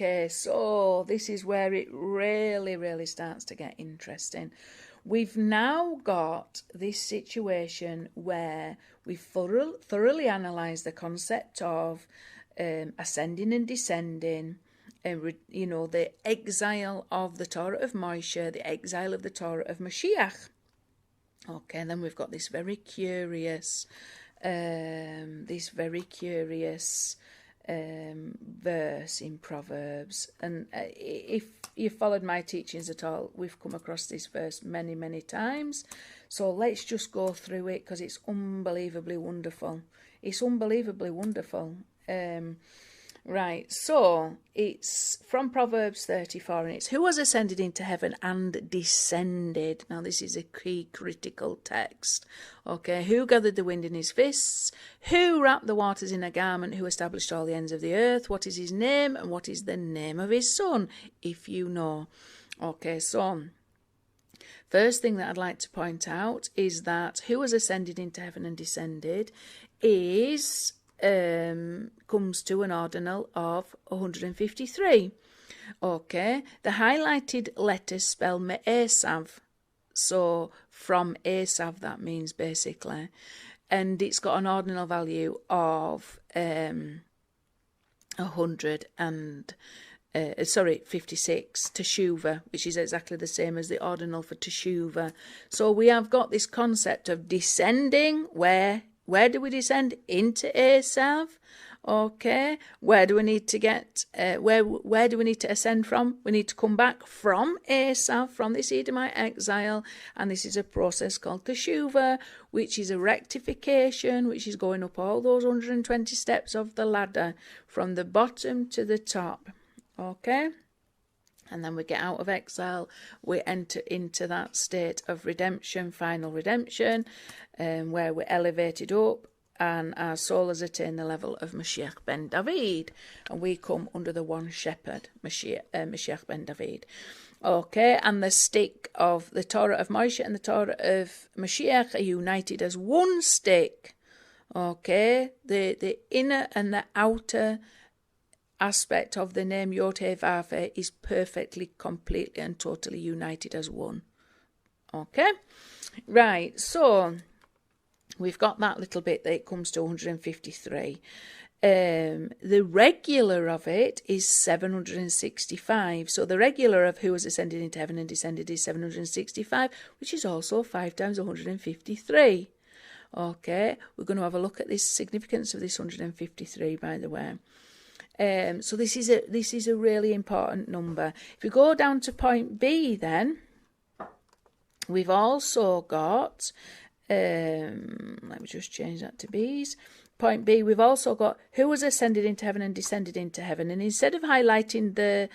Okay, so this is where it really starts to get interesting. We've now got this situation where we've thoroughly analysed the concept of ascending and descending, the exile of the Torah of Moshe, the exile of the Torah of Moshiach. Okay, and then we've got this very curious verse in Proverbs, and if you followed my teachings at all, we've come across this verse many times. So let's just go through it because it's unbelievably wonderful. Right, so it's from Proverbs 34, and it's who has ascended into heaven and descended. Now this is a key critical text. Okay, who gathered the wind in his fists? Who wrapped the waters in a garment? Who established all the ends of the earth? What is his name, and what is the name of his son, if you know? Okay, so first thing that I'd like to point out is that who has ascended into heaven and descended is comes to an ordinal of 153. Okay, the highlighted letters spell Me'esav, so from Esav, that means basically, and it's got an ordinal value of 56, Teshuvah, which is exactly the same as the ordinal for Teshuvah. So we have got this concept of descending. Where do we descend? Into Esav. Okay. Where do we need to get? Where do we need to ascend from? We need to come back from Esav, from this Edomite exile, and this is a process called Teshuvah, which is a rectification, which is going up all those 120 steps of the ladder from the bottom to the top. Okay. And then we get out of exile, we enter into that state of redemption, final redemption, where we're elevated up and our soul has attained the level of Moshiach Ben David. And we come under the one shepherd, Moshiach Ben David. Okay, and the stick of the Torah of Moshe and the Torah of Moshiach are united as one stick. Okay, the inner and the outer aspect of the name YHVH is perfectly, completely and totally united as one. Okay, right, so we've got that little bit that it comes to 153. The regular of it is 765. So the regular of who has ascended into heaven and descended is 765, which is also 5 times 153. Okay, we're going to have a look at this significance of this 153, by the way. So this is a really important number. If we go down to point B, then we've also got, let me just change that to B's. Point B, we've also got who has ascended into heaven and descended into heaven. And instead of highlighting the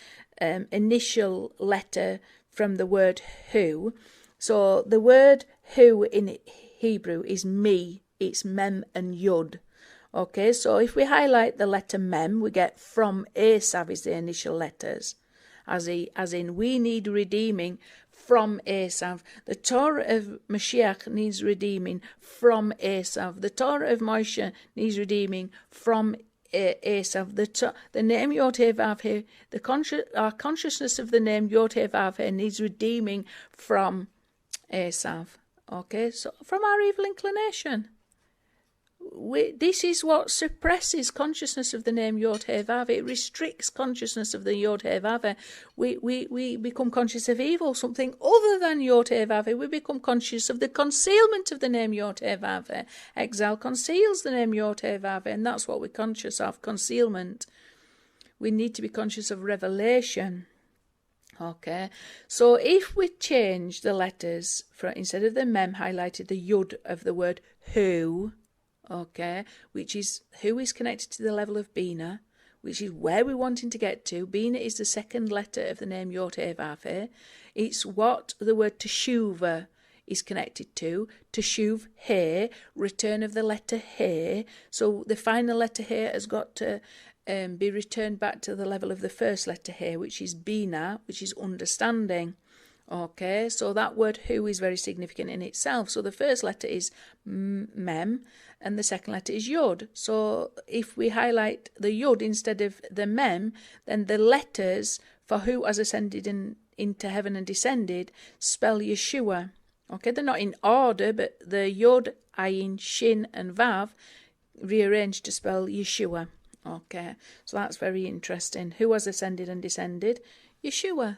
initial letter from the word who, so the word who in Hebrew is me, it's mem and yud. Okay, so if we highlight the letter mem, we get from Esav is the initial letters, as in we need redeeming from Esav. The Torah of Moshiach needs redeeming from Esav. The Torah of Moshe needs redeeming from Esav. The name YHVH, our consciousness of the name YHVH needs redeeming from Esav. Okay, so from our evil inclination. This is what suppresses consciousness of the name YHVH. It restricts consciousness of the YHVH. We become conscious of evil, something other than YHVH. We become conscious of the concealment of the name YHVH. Exile conceals the name YHVH, and that's what we're conscious of, concealment. We need to be conscious of revelation. Okay, so if we change the letters, instead of the mem highlighted, the yud of the word who, okay, which is who is connected to the level of Bina, which is where we're wanting to get to. Bina is the second letter of the name YHVH. It's what the word Teshuvah is connected to. Teshuv, he, return of the letter he. So the final letter here has got to be returned back to the level of the first letter here, which is Bina, which is understanding. Okay, so that word who is very significant in itself. So the first letter is mem and the second letter is yod. So if we highlight the yod instead of the mem, then the letters for who has ascended into heaven and descended spell Yeshua. Okay, they're not in order, but the yod, ayin, shin and vav rearranged to spell Yeshua. Okay, so that's very interesting. Who has ascended and descended? Yeshua.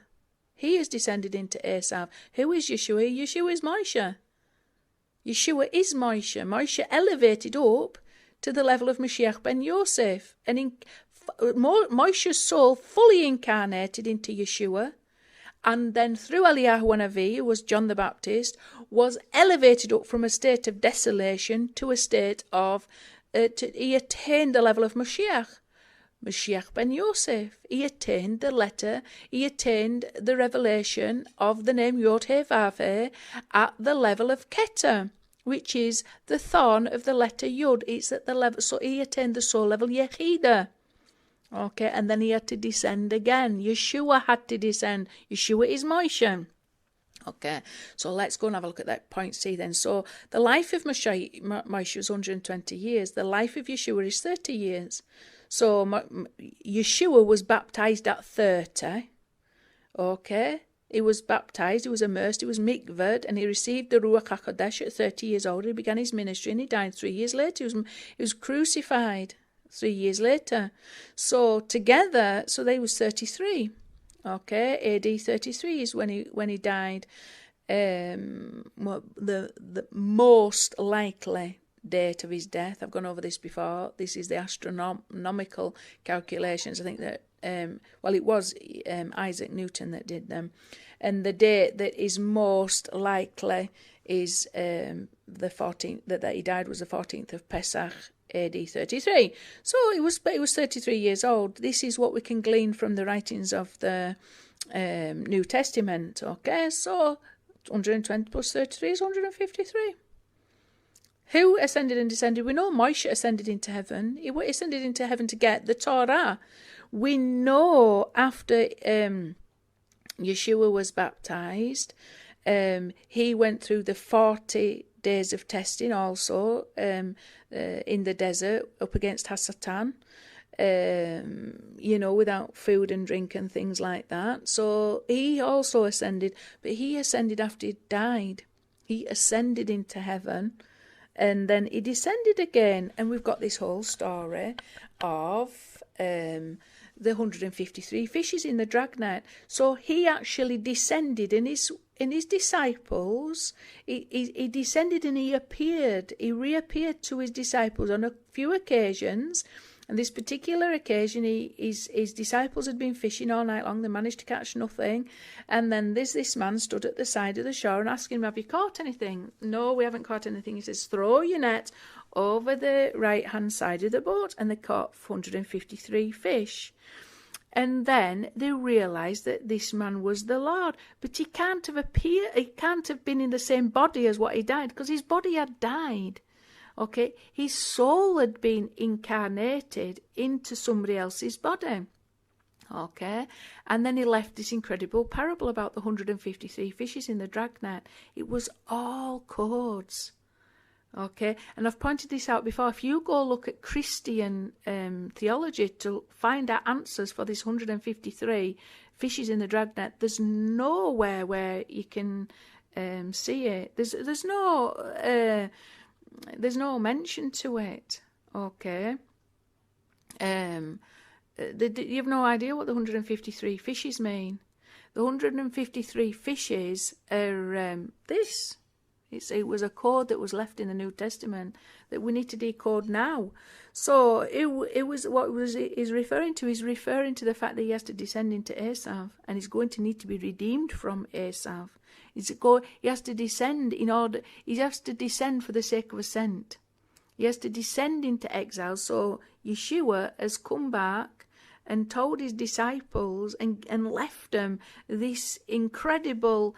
He has descended into Esav. Who is Yeshua? Yeshua is Moshe. Yeshua is Moshe. Moshe elevated up to the level of Moshiach Ben Yosef. And Moshe's soul fully incarnated into Yeshua. And then through Eliyahu Hanavi, who was John the Baptist, was elevated up from a state of desolation to a state of, he attained the level of Moshiach. Moshiach Ben Yosef. He attained the letter, he attained the revelation of the name YHVH at the level of Keter, which is the thorn of the letter Yud. It's at the level, so he attained the soul level Yehudah. Okay, and then he had to descend again. Yeshua had to descend. Yeshua is Moshe. Okay, so let's go and have a look at that point C then. So the life of Moshe was 120 years. The life of Yeshua is 30 years. So Yeshua was baptized at 30. Okay, he was baptized, he was immersed, he was mikved, and he received the Ruach HaKodesh at 30 years old. He began his ministry and he died 3 years later. He was crucified 3 years later. So together, so they was 33. Okay, AD 33 is when he died. The most likely date of his death, I've gone over this before. This is the astronomical calculations. I think that it was Isaac Newton that did them, and the date that is most likely is the 14th that he died was the 14th of Pesach, AD 33. So he was 33 years old. This is what we can glean from the writings of the New Testament. Okay, so 120 plus 33 is 153. Who ascended and descended? We know Moshe ascended into heaven. He ascended into heaven to get the Torah. We know after Yeshua was baptized, he went through the 40 days of testing also in the desert up against Hasatan, without food and drink and things like that. So he also ascended, but he ascended after he died. He ascended into heaven. And then he descended again, and we've got this whole story of the 153 fishes in the dragnet. So he actually descended, and his disciples, he descended and he reappeared to his disciples on a few occasions. And this particular occasion, his disciples had been fishing all night long. They managed to catch nothing. And then this man stood at the side of the shore and asked him, have you caught anything? No, we haven't caught anything. He says, throw your net over the right-hand side of the boat. And they caught 153 fish. And then they realised that this man was the Lord. But he can't have been in the same body as what he died, because his body had died. Okay, his soul had been incarnated into somebody else's body. Okay, and then he left this incredible parable about the 153 fishes in the dragnet. It was all codes. Okay, and I've pointed this out before. If you go look at Christian theology to find out answers for this 153 fishes in the dragnet, there's nowhere where you can see it. There's no mention to it. Okay. You have no idea what the 153 fishes mean. The 153 fishes are this. It was a code that was left in the New Testament that we need to decode now. So it was what is referring to. He's referring to the fact that he has to descend into Esav, and he's going to need to be redeemed from Esav. He has to descend he has to descend for the sake of ascent. He has to descend into exile. So Yeshua has come back and told his disciples and left them this incredible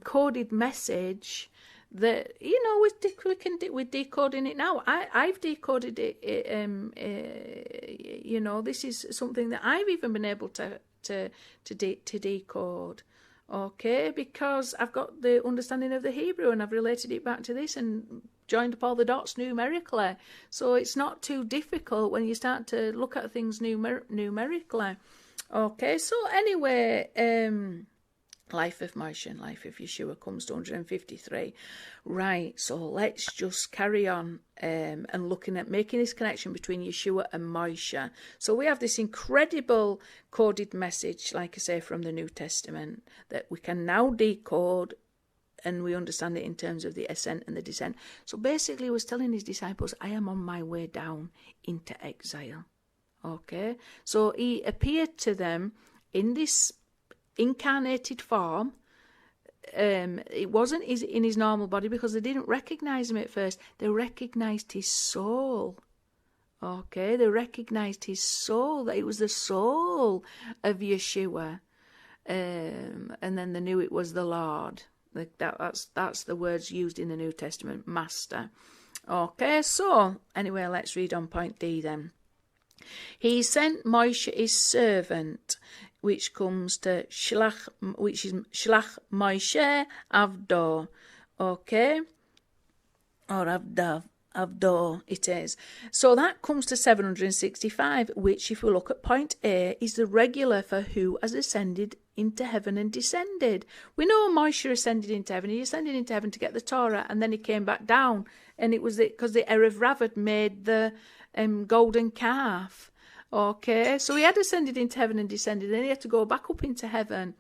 coded message that, we're decoding it now. I've decoded it. This is something that I've even been able to decode. Okay, because I've got the understanding of the Hebrew and I've related it back to this and joined up all the dots numerically. So it's not too difficult when you start to look at things numerically. Okay, so anyway, Life of Moshe and Life of Yeshua comes to 153. Right, so let's just carry on and looking at making this connection between Yeshua and Moshe. So we have this incredible coded message, like I say, from the New Testament that we can now decode, and we understand it in terms of the ascent and the descent. So basically he was telling his disciples, I am on my way down into exile. Okay, so he appeared to them in this incarnated form. It wasn't in his normal body because they didn't recognize him at first. They recognized his soul. Okay, they recognized his soul, that it was the soul of Yeshua. And then they knew it was the Lord. That's the words used in the New Testament, Master. Okay, so anyway, let's read on point D then. He sent Moshe his servant, which comes to Shlach, which is Shlach Moshe Avdo. Okay? Or Avdo, it is. So that comes to 765, which, if we look at point A, is the regular for who has ascended into heaven and descended. We know Moshe ascended into heaven. He ascended into heaven to get the Torah, and then he came back down. And it was because the Erev Rav had made the golden calf. Okay, so he had ascended into heaven and descended, and then he had to go back up into heaven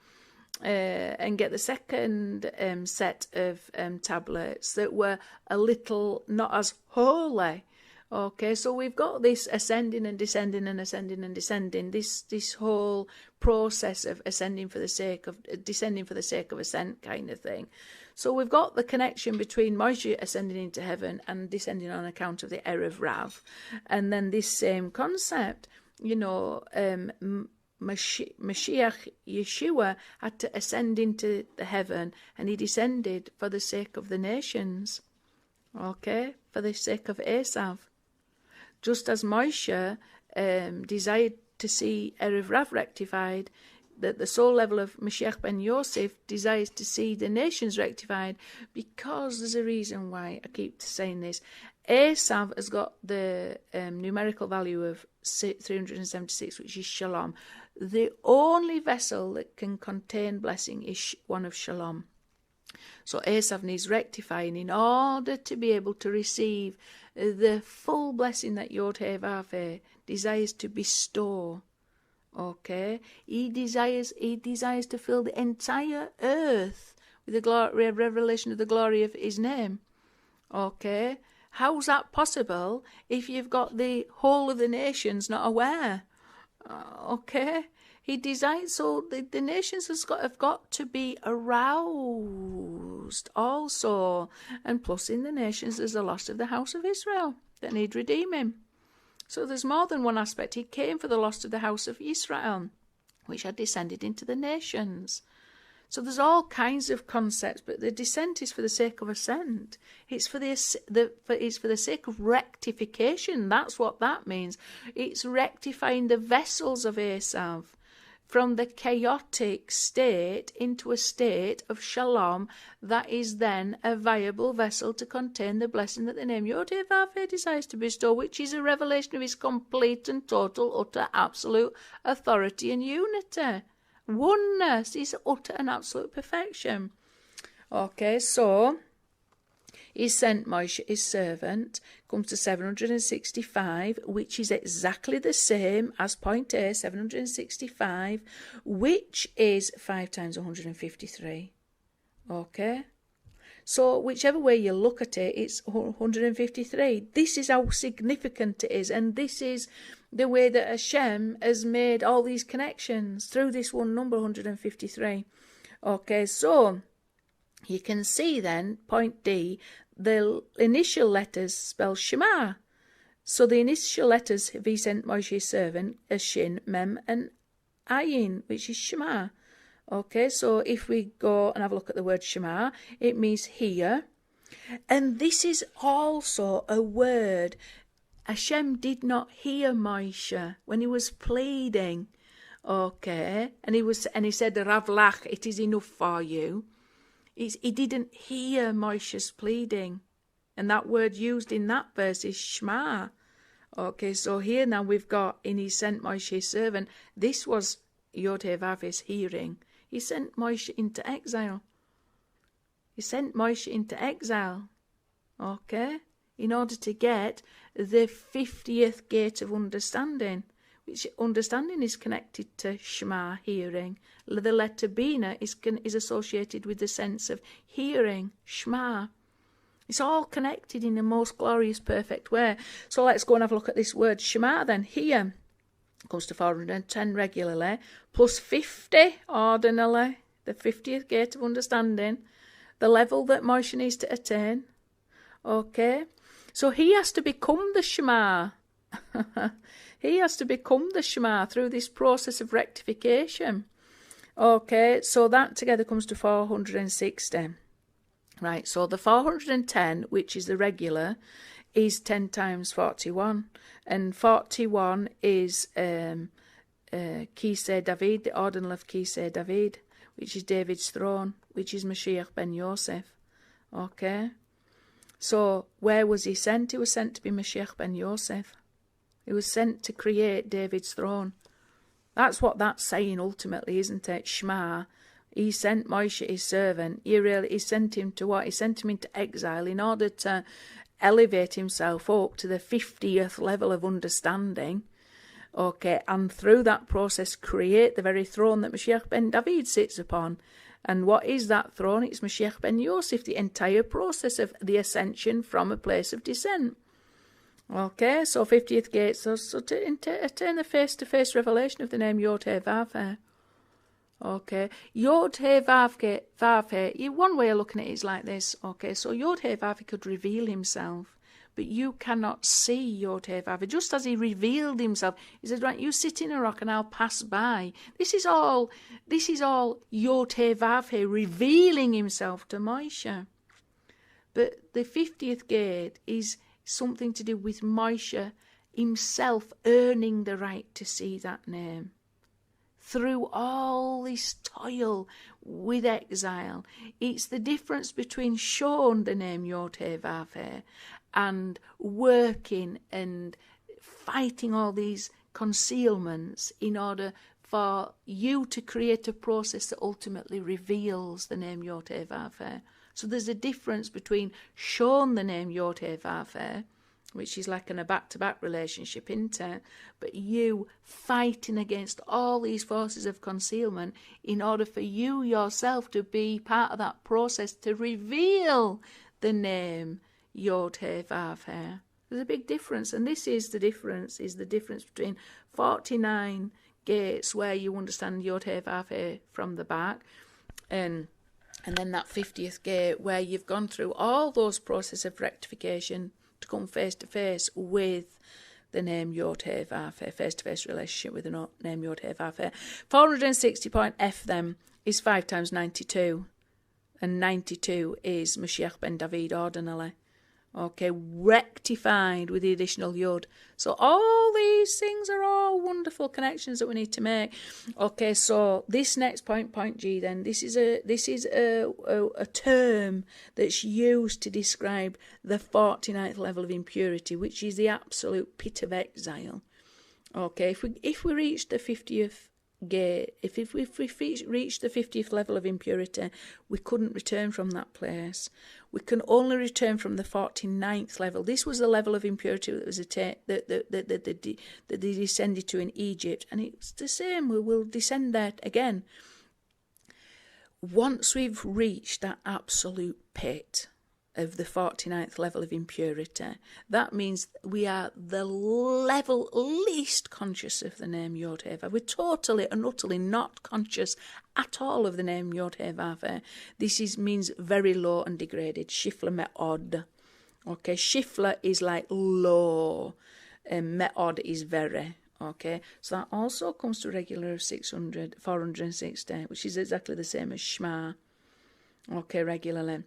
and get the second set of tablets that were a little not as holy. Okay, so we've got this ascending and descending and ascending and descending, this whole process of ascending for the sake of descending for the sake of ascent kind of thing. So we've got the connection between Moshe ascending into heaven and descending on account of the Erev Rav, and then this same concept. Moshiach Yeshua had to ascend into the heaven, and he descended for the sake of the nations. Okay, for the sake of Esav. Just as Moshe desired to see Erev Rav rectified, that the soul level of Moshiach Ben Yosef desires to see the nations rectified, because there's a reason why I keep saying this. Esav has got the numerical value of 376, which is Shalom. The only vessel that can contain blessing is one of Shalom. So Esav needs rectifying in order to be able to receive the full blessing that YHVH desires to bestow. Okay, he desires to fill the entire earth with the revelation of the glory of his name. Okay, how's that possible if you've got the whole of the nations not aware? Okay, he desires, so the nations have got to be aroused also, and plus in the nations there's the lost of the house of Israel that need redeeming. So there's more than one aspect. He came for the lost of the house of Israel, which had descended into the nations. So there's all kinds of concepts, but the descent is for the sake of ascent. It's for the sake of rectification. That's what that means. It's rectifying the vessels of Esav from the chaotic state into a state of shalom that is then a viable vessel to contain the blessing that the name YHVH desires to bestow, which is a revelation of his complete and total, utter, absolute authority and unity. Oneness is utter and absolute perfection. Okay, so he sent Moshe, his servant, comes to 765, which is exactly the same as point A, 765, which is 5 times 153. Okay? So whichever way you look at it, it's 153. This is how significant it is, and this is the way that Hashem has made all these connections through this one number, 153. Okay, so you can see then, point D, the initial letters spell Shema. So the initial letters he sent Moshe's servant are Shin, Mem, and Ayin, which is Shema. Okay, so if we go and have a look at the word Shema, it means hear. And this is also a word. Hashem did not hear Moshe when he was pleading. Okay, and he said, Rav Lach, it is enough for you. He didn't hear Moshe's pleading. And that word used in that verse is Shema. Okay, so here now we've got, and he sent Moshe his servant. This was YHVH's hearing. He sent Moshe into exile. He sent Moshe into exile. Okay, in order to get the 50th gate of understanding, which understanding is connected to Shema, hearing. The letter Bina is associated with the sense of hearing, Shema. It's all connected in the most glorious, perfect way. So let's go and have a look at this word Shema then. Here comes to 410 regularly, plus 50 ordinarily, the 50th gate of understanding, the level that Moshe needs to attain. Okay, so he has to become the Shema. He has to become the Shema through this process of rectification. Okay, so that together comes to 460. Right, so the 410, which is the regular, is 10 times 41. And 41 is Keter David, the ordinal of Keter David, which is David's throne, which is Moshiach Ben Yosef. Okay, so where was he sent? He was sent to be Moshiach Ben Yosef. He was sent to create David's throne. That's what that's saying ultimately, isn't it? Shema. He sent Moshe, his servant. He sent him to what? He sent him into exile in order to elevate himself up to the 50th level of understanding. Okay, and through that process create the very throne that Moshiach Ben David sits upon. And what is that throne? It's Moshiach Ben Yosef, the entire process of the ascension from a place of descent. Okay, so 50th gate, so to attain the face-to-face revelation of the name YHVH. Okay, YHVH, one way of looking at it is like this. Okay, so YHVH could reveal himself, but you cannot see YHVH. Just as he revealed himself, he said, right, you sit in a rock and I'll pass by. This is all YHVH revealing himself to Moshe. But the 50th gate is something to do with Moshe himself earning the right to see that name. Through all this toil with exile, it's the difference between showing the name YHVH and working and fighting all these concealments in order for you to create a process that ultimately reveals the name YHVH. So there's a difference between showing the name YHVH, which is like a back-to-back relationship, isn't it? But you fighting against all these forces of concealment in order for you yourself to be part of that process to reveal the name YHVH. There's a big difference, and this is the difference between 49 gates where you understand YHVH from the back, and then that 50th gate where you've gone through all those processes of rectification to come face to face with the name YHVH, face to face relationship with the name YHVH. 460 point F then is 5 times 92, and 92 is Moshiach Ben David ordinally. Okay, rectified with the additional yod. So all these things are all wonderful connections that we need to make. Okay, so this next point G then, this is a term that's used to describe the 49th level of impurity, which is the absolute pit of exile. Okay, if we reach the 50th gate, if we reach the 50th level of impurity, we couldn't return from that place. We can only return from the 49th level. This was the level of impurity that was attained, that they descended to in Egypt, and it's the same. We will descend there again. Once we've reached that absolute pit of the 49th level of impurity, that means we are the level least conscious of the name YHVH. We're totally and utterly not conscious at all of the name YHVH. This means very low and degraded. Shifla me'od. Okay, shifla is like low, and me'od is very. Okay, so that also comes to regular of 460, which is exactly the same as Shema. Okay, regularly.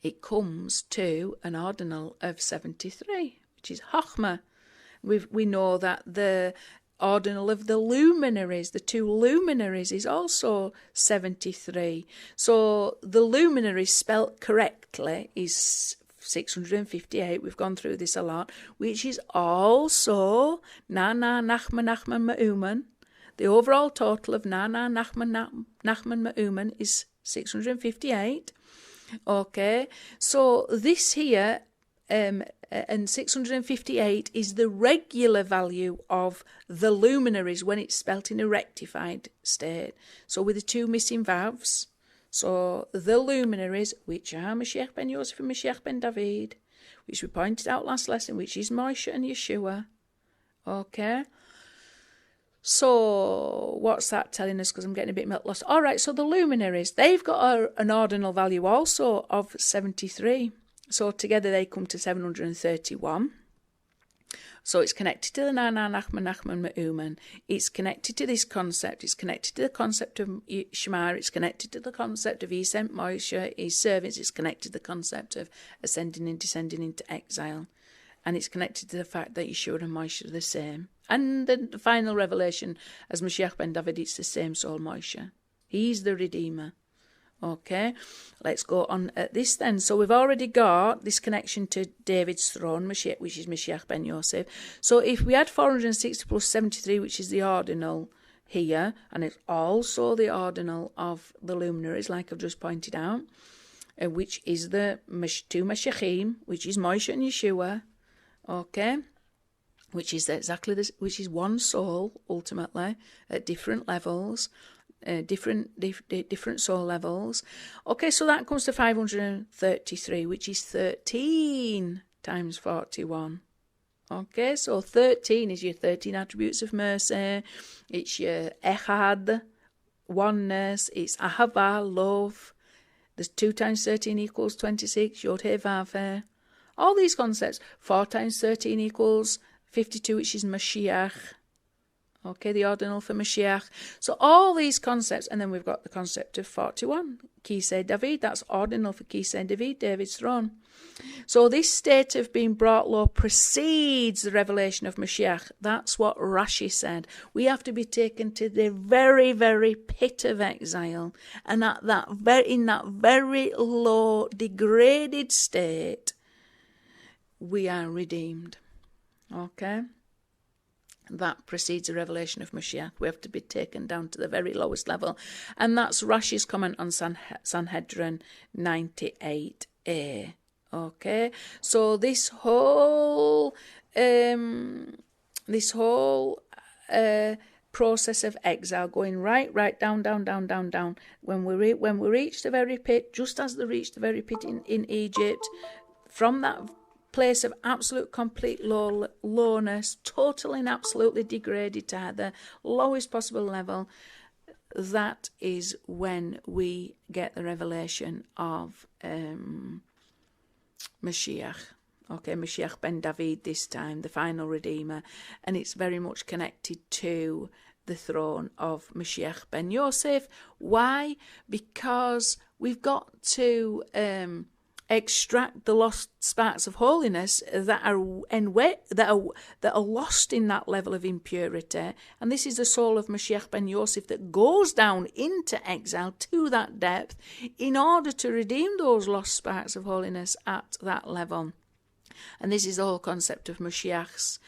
It comes to an ordinal of 73, which is Chochmah. We know that the ordinal of the luminaries, the two luminaries, is also 73. So the luminaries spelt correctly is 658. We've gone through this a lot, which is also Nachman Ma'uman. The overall total of Nachman Ma'uman is 658. Okay, so this here, and 658 is the regular value of the luminaries when it's spelt in a rectified state. So with the two missing vowels. So the luminaries, which are Moshiach Ben Yosef and Moshiach Ben David, which we pointed out last lesson, which is Moshe and Yeshua. Okay. So what's that telling us? Because I'm getting a bit lost. All right, so the luminaries, they've got an ordinal value also of 73. So together they come to 731. So it's connected to the Nachman Ma'uman. It's connected to this concept. It's connected to the concept of Shema. It's connected to the concept of He sent Moshe, His servants. It's connected to the concept of ascending and descending into exile. And it's connected to the fact that Yeshua and Moshe are the same. And the final revelation, as Moshiach Ben David, it's the same soul Moshe. He's the Redeemer. Okay, let's go on at this then. So we've already got this connection to David's throne, which is Moshiach Ben Yosef. So if we add 460 plus 73, which is the ordinal here, and it's also the ordinal of the luminaries, like I've just pointed out, which is the two Mashiachim, which is Moshe and Yeshua. Okay, which is exactly this, which is one soul ultimately at different levels, different soul levels. Okay, so that comes to 533, which is 13 times 41. Okay, so 13 is your 13 attributes of mercy. It's your echad, oneness. It's ahava, love. There's 2 times 13 equals 26. Yod He Vav He. All these concepts. 4 times 13 equals 52, which is Mashiach. Okay, the ordinal for Mashiach. So all these concepts, and then we've got the concept of 41. Keter David, that's ordinal for Keter David, David's throne. So this state of being brought low precedes the revelation of Mashiach. That's what Rashi said. We have to be taken to the very, very pit of exile. And in that very low, degraded state, we are redeemed. Okay? That precedes the revelation of Moshiach. We have to be taken down to the very lowest level. And that's Rashi's comment on Sanhedrin 98a. Okay? So this whole process of exile, going right down. When we reach the very pit, just as they reached the very pit in Egypt, from that place of absolute complete lowness, totally and absolutely degraded to the lowest possible level, that is when we get the revelation of Mashiach. Okay, Moshiach Ben David this time, the final Redeemer, and it's very much connected to the throne of Moshiach Ben Yosef. Why? Because we've got to extract the lost sparks of holiness that are lost in that level of impurity, and this is the soul of Moshiach Ben Yosef that goes down into exile to that depth in order to redeem those lost sparks of holiness at that level. And this is the whole concept of Moshiach's